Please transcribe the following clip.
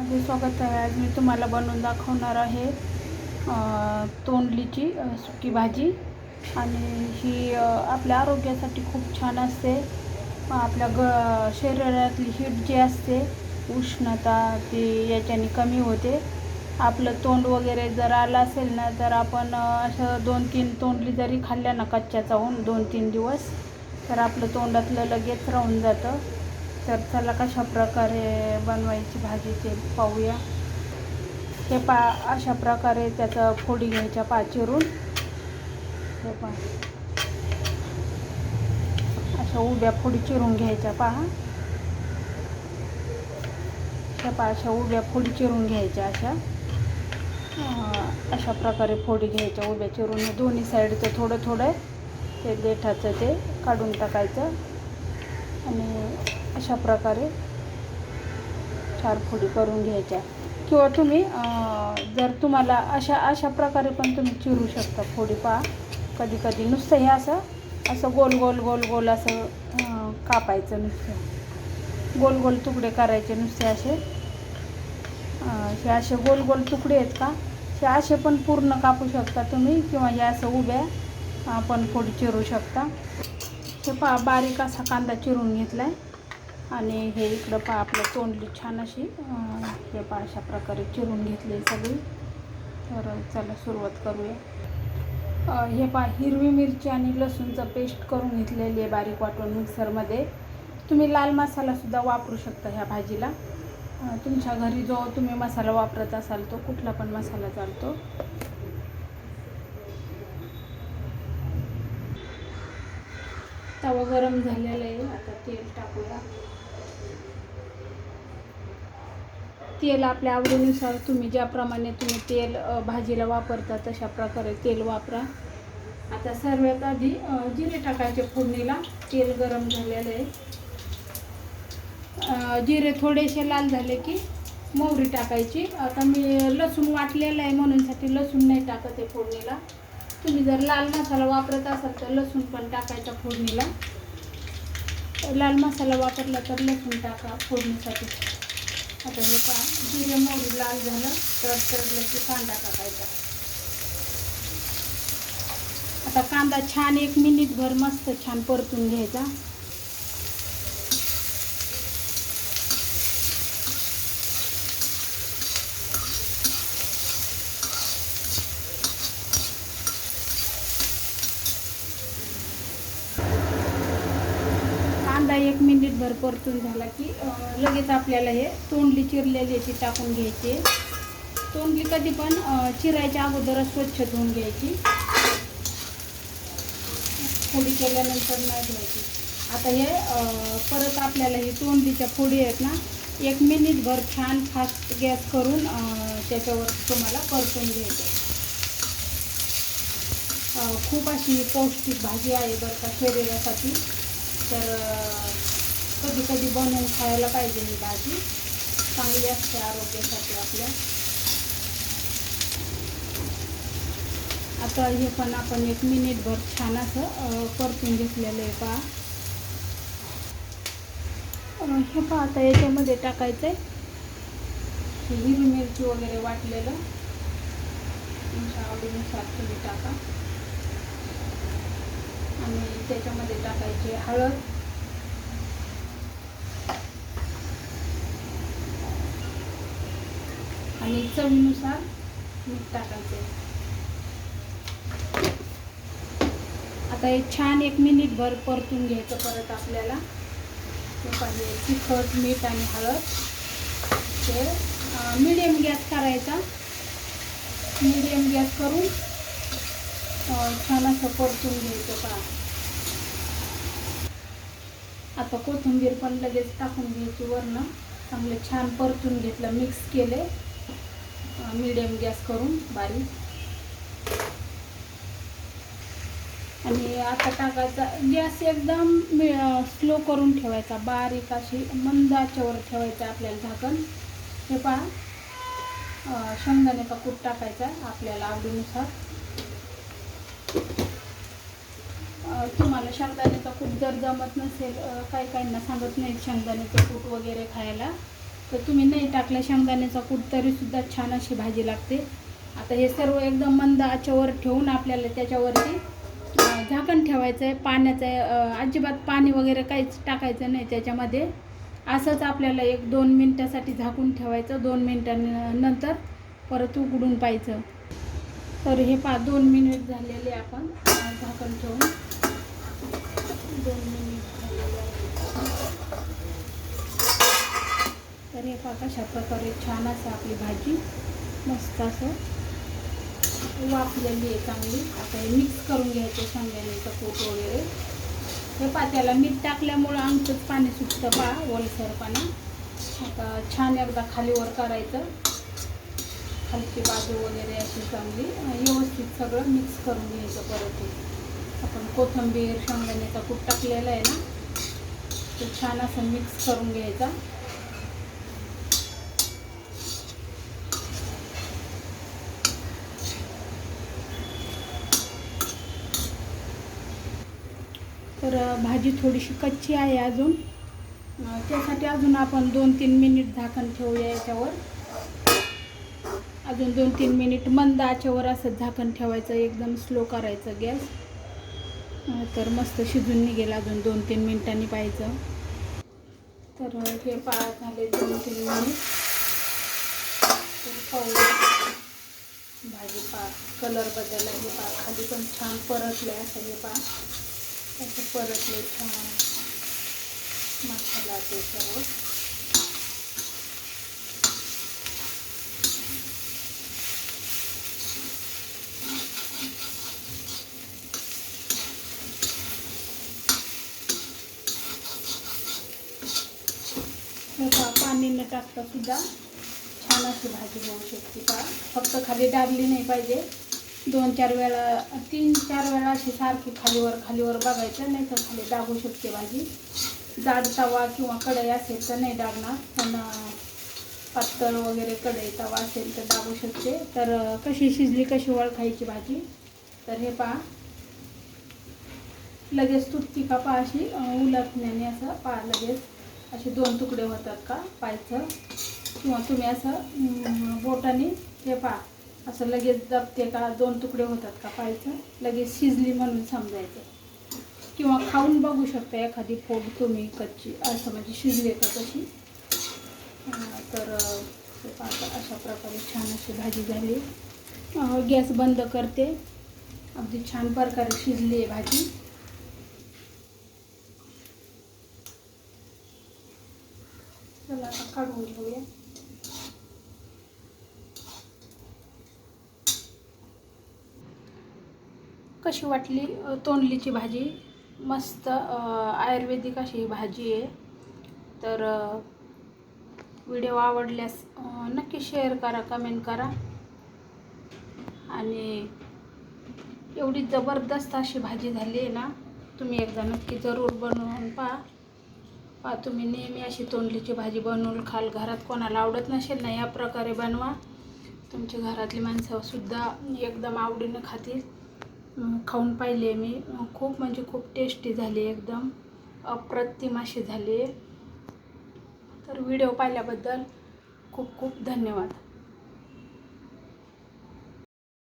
माझे स्वागत आहे. आज मी तुम्हाला बनवून दाखवणार आहे तोंडलीची सुकी भाजी. आणि ही आपल्या आरोग्यासाठी खूप छान असते. आपल्या शरीरातली हीट जी असते, उष्णता, ती याच्याने कमी होते. आपलं तोंड वगैरे जर आलं असेल ना, तर आपण असं 2-3 तोंडली जरी खाल्ल्या ना कच्च्या चावून 2-3 दिवस, तर आपलं तोंडातलं लगेच राहून जातं. तर चला कशा प्रकारे बनवायची भाजी ते पाहूया. हे अशा प्रकारे त्याचं फोडी घ्यायच्या चिरून. हे अशा उभ्या फोडी चिरून घ्यायच्या अशा उभ्या फोडी चिरून घ्यायच्या. अशा प्रकारे फोडी घ्यायच्या उभ्या चिरून. दोन्ही साईडचं थोडं थोडं ते देठाचं ते काढून टाकायचं. आणि अशा प्रकारे 4 फोडी करून घ्यायच्या. किंवा तुम्ही जर तुम्हाला अशा प्रकारे पण तुम्ही चिरू शकता फोडी. कधी कधी नुसतं हे असं गोल गोल गोल गोल असं कापायचं. नुसतं गोल गोल तुकडे करायचे नुसते हे असे गोल गोल तुकडे आहेत का, हे असे पण पूर्ण कापू शकता तुम्ही. किंवा हे असं उभ्या आपण फोडी चिरू शकता. हे बारीक असा कांदा चिरून घेतला आहे. आणि हे इकडं आपलं तोंडली छान अशी हे अशा प्रकारे चिरून घेतली सगळी. तर चला सुरुवात करूया. हे हिरवी मिरची आणि लसूणचं पेस्ट करून घेतलेली आहे बारीक वाटून मिक्सरमध्ये. तुम्ही लाल मसालासुद्धा वापरू शकता ह्या भाजीला. तुमच्या घरी जो तुम्ही मसाला वापरत असाल तो कुठला पण मसाला चालतो. तवा गरम झालेला आहे. आता तेल टाकूया. तेल आपल्या आवडीनुसार तुम्ही ज्याप्रमाणे तुम्ही तेल भाजीला वापरता तशा प्रकारे तेल वापरा. आता सर्वात आधी जिरे टाकायचे फोडणीला. तेल गरम झालेलं आहे. जिरे थोडेसे लाल झाले की मोहरी टाकायची. आता मी लसूण वाटलेला आहे म्हणूनसाठी लसूण नाही टाकत आहे फोडणीला. तुम्ही जर लाल मसाला वापरत असाल तर लसूण पण टाकायचा फोडणीला. लाल मसाला वापरला तर लसूण टाका फोडणीसाठी. आता हे जिरे मोहरी लाल झालं तर तळलं की कांदा टाकायचा. आता कांदा छान 1 मिनिटभर मस्त छान परतून घ्यायचा. कांदा 1 मिनिटभर परतून झाला की लगेच आपल्याला हे तोंडली चिरलेली ती टाकून घ्यायची. तोंडली कधी पण चिरायच्या अगोदरच स्वच्छ धुवून घ्यायची. फोडी केल्यानंतर नाही धुवायची. आता हे परत आपल्याला ही तोंडलीच्या फोडी आहेत ना, 1 मिनिटभर छान फास्ट गॅस करून त्याच्यावर तुम्हाला परतून घ्यायचं. खूप अशी पौष्टिक भाजी आहे बरं का शरीरासाठी. तर कधी कधी बनवून खायला पाहिजे. ही भाजी चांगली असते आरोग्यासाठी आपल्या. आता हे पण आपण 1 मिनिटभर छान असं परतून घेतलेलं आहे. हे आता याच्यामध्ये टाकायचं आहे हिरवी मिरची वगैरे वाटलेलं. तुमच्या आवडीनुसार तुम्ही टाका. आणि त्याच्यामध्ये टाकायचे हळद, आणि चवीनुसार मीठ टाकायचे. आता हे छान 1 मिनिटभर परतून घ्यायचं परत आपल्याला. ते पाहिजे तिखट, मीठ आणि हळद. ते मीडियम गॅस करायचा. मीडियम गॅस करून छान असं परतून घ्यायचं. आता कोथिंबीर पण लगेच टाकून घ्यायची वरनं. चांगले छान परतून घेतलं, मिक्स केले मीडियम गॅस करून बारीक. आणि आता टाकायचा गॅस एकदम स्लो करून ठेवायचा. बारीक अशी मंद आचेवर ठेवायचं आपल्याला झाकण. हे शेंगदाण्याचा कूट टाकायचा आपल्याला आवडीनुसार. तुम्हाला शेंगदाण्याचा कूट जर जमत नसेल, काही काहींना सांगत नाही शेंगदाण्याचं कूट वगैरे खायला, तर तुम्ही नाही टाकलं शेंगदाण्याचा कूट तरीसुद्धा छान अशी भाजी लागते. आता हे सर्व एकदम मंद आचेवर ठेवून आपल्याला त्याच्यावरती झाकण ठेवायचं आहे. पाण्याचं अजिबात पाणी वगैरे काहीच टाकायचं नाही त्याच्यामध्ये. असंच आपल्याला 1-2 मिनटासाठी झाकून ठेवायचं. 2 मिनटानंतर परत उघडून पाहायचं. तर हे 2 मिनिट झालेले आपण झाकण ठेवून 2 मिनिट झालेले आहे. तर हे कशा प्रकारे छान असं आपली भाजी मस्त असं वाफलेली आहे चांगली. आता हे मिक्स करून घ्यायचं शेंगदाण्याचं कूट वगैरे. हे त्याला मीठ टाकल्यामुळं आमचंच पाणी सुटतं ओलसर पाणी. आता छान एकदा खालीवर करायचं. खालची बाजू वगैरे अशी चांगली व्यवस्थित सगळं मिक्स करून घ्यायचं. परत आपण कोथिंबीर शेंगदाण्याचा कूट टाकलेला आहे ना, ते छान असं मिक्स करून घ्यायचा. तर भाजी थोडीशी कच्ची आहे अजून. त्यासाठी अजून आपण 2-3 मिनिट झाकण ठेवूया याच्यावर. अजून 2-3 मिनिट मंद आचेवर असं झाकण ठेवायचं. एकदम स्लो करायचं गॅस. तर मस्त शिजून निघेल. अजून 2-3 मिनिटांनी पाहायचं. तर हे झाले 2-3 मिनिट. तर पाहू भाजी कलर बदलला. हे खाली पण छान परतलं आहे. असं हे असं परतले छान मसाला त्याच्यावर. पाणी न टाकता सुद्धा छान अशी भाजी होऊ शकते. फक्त खाली डागली नाही पाहिजे. 2-4 वेळा 3-4 वेळा अशी सारखी खालीवर बघायचं, नाही तर खाली डागू शकते भाजी. जाड तवा किंवा कढई असेल तर नाही डागणार, पण पातळ वगैरे कढई तवा असेल तर डागू शकते. तर कशी शिजली कशी ओळखायची भाजी. तर हे लगेच तुटती का अशी उलटण्याने असं लगेच असे 2 तुकडे होतात का पाहायचं. किंवा तुम्ही असं बोटाने हे असं लगेच दबते का 2 तुकडे होतात का पाहायचं. लगेच शिजली म्हणून समजायचं. किंवा खाऊन बघू शकता एखादी फोड तुम्ही कच्ची असं म्हणजे शिजली का कशी. तर अशा प्रकारे छान अशी भाजी झाली. गॅस बंद करते. अगदी छान प्रकारे शिजली आहे भाजी. चला आता काढून घेऊया. कशी वाटली तोंडलीची भाजी. मस्त आयुर्वेदिक अशी भाजी आहे. तर व्हिडिओ आवडल्यास नक्की शेअर करा, कमेंट करा. आणि एवढी जबरदस्त अशी भाजी झाली आहे ना, तुम्ही एकदा नक्की जरूर बनवून पहा. तुम्ही नेहमी अशी तोंडलीची भाजी बनवून खाल. घरात कोणाला आवडत नसेल ना, या प्रकारे बनवा. तुमच्या घरातली माणसंसुद्धा एकदम आवडीनं खातील. खाऊन पाहिले मी. खूप म्हणजे खूप टेस्टी झाली. एकदम अप्रतिम अशी झाली. तर व्हिडिओ पाहिल्याबद्दल खूप खूप धन्यवाद.